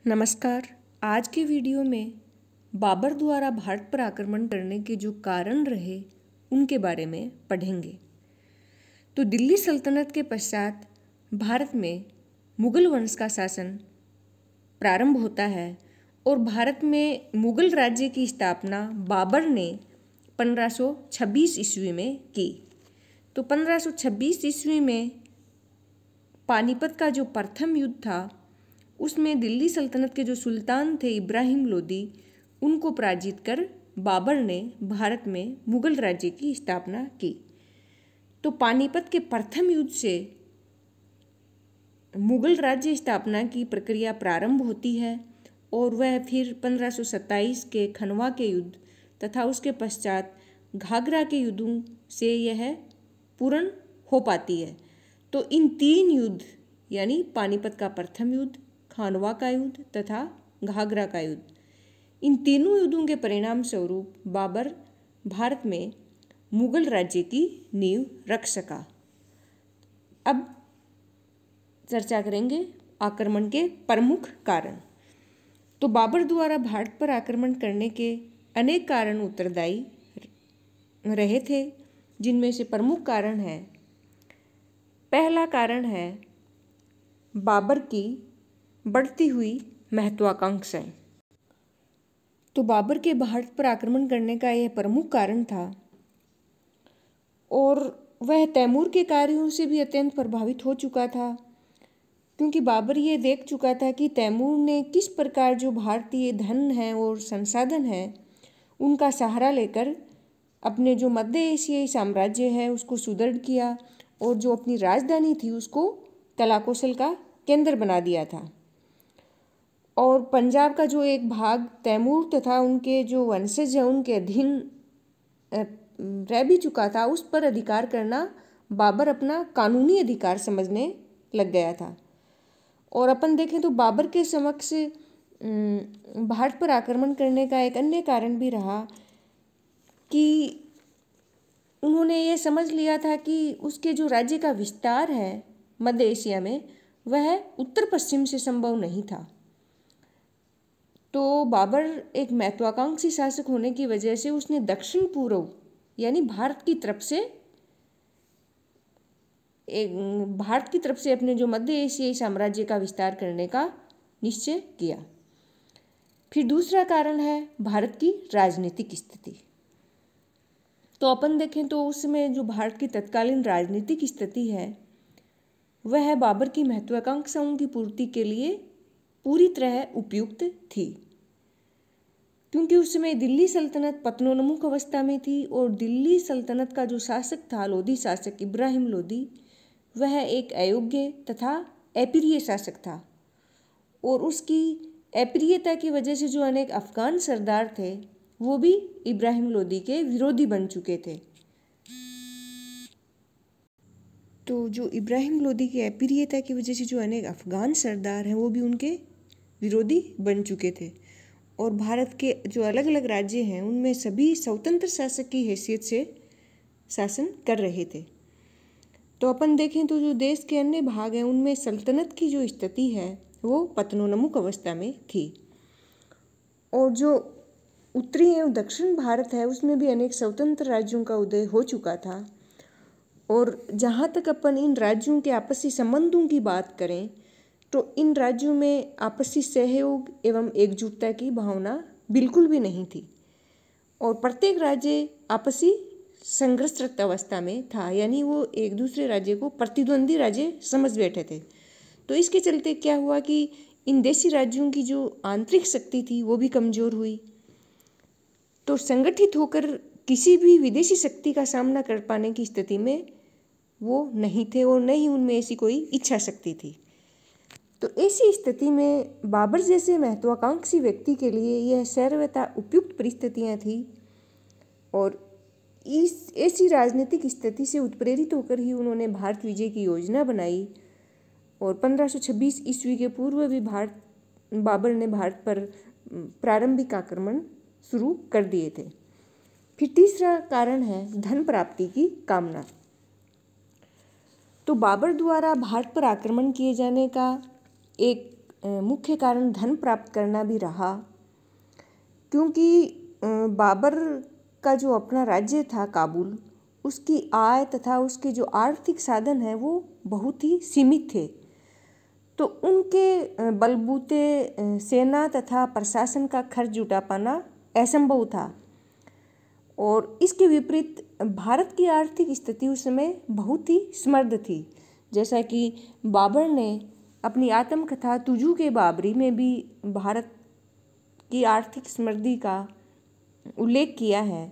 नमस्कार। आज के वीडियो में बाबर द्वारा भारत पर आक्रमण करने के जो कारण रहे उनके बारे में पढ़ेंगे। तो दिल्ली सल्तनत के पश्चात भारत में मुगल वंश का शासन प्रारंभ होता है और भारत में मुगल राज्य की स्थापना बाबर ने 1526 ईस्वी में की। तो 1526 ईस्वी में पानीपत का जो प्रथम युद्ध था उसमें दिल्ली सल्तनत के जो सुल्तान थे इब्राहिम लोदी, उनको पराजित कर बाबर ने भारत में मुगल राज्य की स्थापना की। तो पानीपत के प्रथम युद्ध से मुगल राज्य स्थापना की प्रक्रिया प्रारंभ होती है और वह फिर 1527 के खनवा के युद्ध तथा उसके पश्चात घाघरा के युद्धों से यह पूर्ण हो पाती है। तो इन तीन युद्ध यानी पानीपत का प्रथम युद्ध, खानवा का युद्ध तथा घाघरा का युद्ध, इन तीनों युद्धों के परिणाम स्वरूप बाबर भारत में मुगल राज्य की नींव रख सका। अब चर्चा करेंगे आक्रमण के प्रमुख कारण। तो बाबर द्वारा भारत पर आक्रमण करने के अनेक कारण उत्तरदायी रहे थे, जिनमें से प्रमुख कारण है, पहला कारण है बाबर की बढ़ती हुई महत्वाकांक्षाएं। तो बाबर के भारत पर आक्रमण करने का यह प्रमुख कारण था और वह तैमूर के कार्यों से भी अत्यंत प्रभावित हो चुका था, क्योंकि बाबर ये देख चुका था कि तैमूर ने किस प्रकार जो भारतीय धन है और संसाधन है उनका सहारा लेकर अपने जो मध्य एशियाई साम्राज्य है उसको सुदृढ़ किया और जो अपनी राजधानी थी उसको कला कौशल का केंद्र बना दिया था। और पंजाब का जो एक भाग तैमूर तथा उनके जो वंशज हैं उनके अधीन रह भी चुका था, उस पर अधिकार करना बाबर अपना कानूनी अधिकार समझने लग गया था। और अपन देखें तो बाबर के समक्ष भारत पर आक्रमण करने का एक अन्य कारण भी रहा कि उन्होंने ये समझ लिया था कि उसके जो राज्य का विस्तार है मध्य एशिया में वह उत्तर पश्चिम से संभव नहीं था। तो बाबर एक महत्वाकांक्षी शासक होने की वजह से उसने दक्षिण पूर्व यानी भारत की तरफ से अपने जो मध्य एशियाई साम्राज्य का विस्तार करने का निश्चय किया। फिर दूसरा कारण है भारत की राजनीतिक स्थिति। तो अपन देखें तो उसमें जो भारत की तत्कालीन राजनीतिक स्थिति है वह बाबर की महत्वाकांक्षाओं की पूर्ति के लिए पूरी तरह उपयुक्त थी, क्योंकि उस समय दिल्ली सल्तनत पतनोन्मुख अवस्था में थी और दिल्ली सल्तनत का जो शासक था लोधी शासक इब्राहिम लोधी, वह एक अयोग्य तथा अप्रिय शासक था और उसकी अप्रियता की वजह से जो अनेक अफगान सरदार थे वो भी इब्राहिम लोधी के विरोधी बन चुके थे। तो जो इब्राहिम लोधी की अप्रियता की वजह से जो अनेक अफगान सरदार हैं वो भी उनके विरोधी बन चुके थे और भारत के जो अलग अलग राज्य हैं उनमें सभी स्वतंत्र शासक की हैसियत से शासन कर रहे थे। तो अपन देखें तो जो देश के अन्य भाग हैं उनमें सल्तनत की जो स्थिति है वो पतनोन्मुख अवस्था में थी और जो उत्तरी एवं दक्षिण भारत है उसमें भी अनेक स्वतंत्र राज्यों का उदय हो चुका था। और जहाँ तक अपन इन राज्यों के आपसी संबंधों की बात करें तो इन राज्यों में आपसी सहयोग एवं एकजुटता की भावना बिल्कुल भी नहीं थी और प्रत्येक राज्य आपसी संघर्षरत अवस्था में था, यानी वो एक दूसरे राज्य को प्रतिद्वंदी राज्य समझ बैठे थे। तो इसके चलते क्या हुआ कि इन देशी राज्यों की जो आंतरिक शक्ति थी वो भी कमजोर हुई, तो संगठित होकर किसी भी विदेशी शक्ति का सामना कर पाने की स्थिति में वो नहीं थे और न ही उनमें ऐसी कोई इच्छा शक्ति थी। तो ऐसी स्थिति में बाबर जैसे महत्वाकांक्षी व्यक्ति के लिए यह सर्वथा उपयुक्त परिस्थितियां थी और इस ऐसी राजनीतिक स्थिति से उत्प्रेरित होकर ही उन्होंने भारत विजय की योजना बनाई और 1526 ईस्वी के पूर्व भी बाबर ने भारत पर प्रारंभिक आक्रमण शुरू कर दिए थे। फिर तीसरा कारण है धन प्राप्ति की कामना। तो बाबर द्वारा भारत पर आक्रमण किए जाने का एक मुख्य कारण धन प्राप्त करना भी रहा, क्योंकि बाबर का जो अपना राज्य था काबुल, उसकी आय तथा उसके जो आर्थिक साधन हैं वो बहुत ही सीमित थे। तो उनके बलबूते सेना तथा प्रशासन का खर्च जुटा पाना असंभव था। और इसके विपरीत भारत की आर्थिक स्थिति उस समय बहुत ही समृद्ध थी। जैसा कि बाबर ने अपनी आत्मकथा तुजू के बाबरी में भी भारत की आर्थिक समृद्धि का उल्लेख किया है।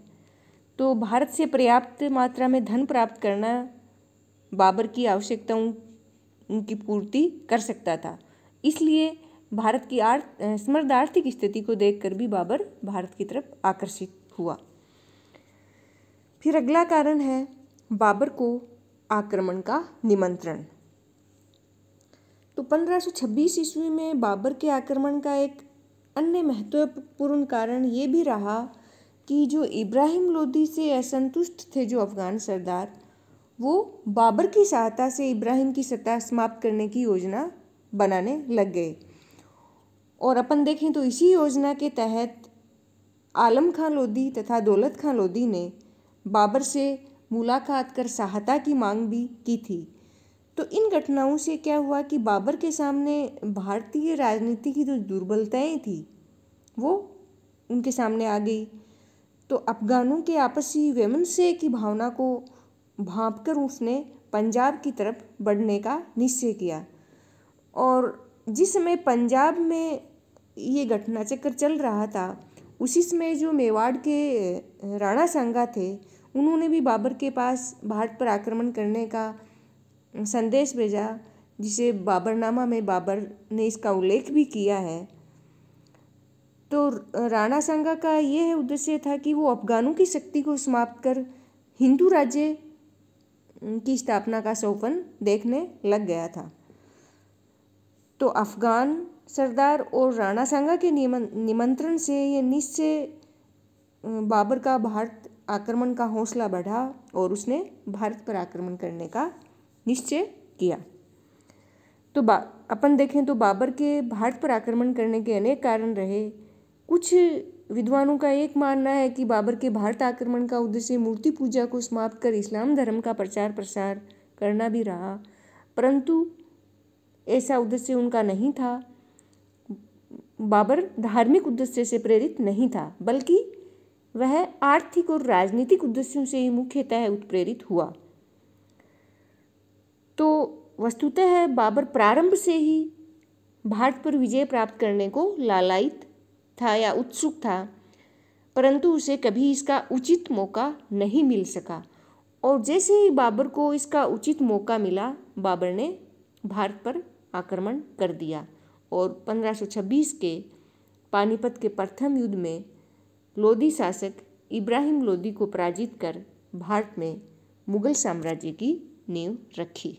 तो भारत से पर्याप्त मात्रा में धन प्राप्त करना बाबर की आवश्यकताओं की पूर्ति कर सकता था। इसलिए भारत की समृद्ध आर्थिक स्थिति को देखकर भी बाबर भारत की तरफ आकर्षित हुआ। फिर अगला कारण है बाबर को आक्रमण का निमंत्रण। तो 1526 ईस्वी में बाबर के आक्रमण का एक अन्य महत्वपूर्ण कारण ये भी रहा कि जो इब्राहिम लोदी से असंतुष्ट थे जो अफगान सरदार, वो बाबर की सहायता से इब्राहिम की सत्ता समाप्त करने की योजना बनाने लग गए। और अपन देखें तो इसी योजना के तहत आलम खां लोदी तथा दौलत खां लोदी ने बाबर से मुलाकात कर सहायता की मांग भी की थी। तो इन घटनाओं से क्या हुआ कि बाबर के सामने भारतीय राजनीति की जो दुर्बलताएं थी वो उनके सामने आ गई। तो अफगानों के आपसी वैमनस्य की भावना को भांपकर उसने पंजाब की तरफ बढ़ने का निश्चय किया। और जिस समय पंजाब में ये घटना चक्र चल रहा था, उसी समय जो मेवाड़ के राणा सांगा थे, उन्होंने भी बाबर के पास भारत पर आक्रमण करने का संदेश भेजा, जिसे बाबरनामा में बाबर ने इसका उल्लेख भी किया है। तो राणा सांगा का यह उद्देश्य था कि वो अफगानों की शक्ति को समाप्त कर हिंदू राज्य की स्थापना का सपना देखने लग गया था। तो अफगान सरदार और राणा सांगा के निमंत्रण से ये निश्चय बाबर का भारत आक्रमण का हौसला बढ़ा और उसने भारत पर आक्रमण करने का निश्चय किया। तो अपन देखें तो बाबर के भारत पर आक्रमण करने के अनेक कारण रहे। कुछ विद्वानों का एक मानना है कि बाबर के भारत आक्रमण का उद्देश्य मूर्ति पूजा को समाप्त कर इस्लाम धर्म का प्रचार प्रसार करना भी रहा, परंतु ऐसा उद्देश्य उनका नहीं था। बाबर धार्मिक उद्देश्य से प्रेरित नहीं था, बल्कि वह आर्थिक और राजनीतिक उद्देश्यों से ही मुख्यतः उत्प्रेरित हुआ। तो वस्तुतः बाबर प्रारंभ से ही भारत पर विजय प्राप्त करने को लालायित था या उत्सुक था, परंतु उसे कभी इसका उचित मौका नहीं मिल सका। और जैसे ही बाबर को इसका उचित मौका मिला, बाबर ने भारत पर आक्रमण कर दिया और 1526 के पानीपत के प्रथम युद्ध में लोदी शासक इब्राहिम लोदी को पराजित कर भारत में मुगल साम्राज्य की नींव रखी।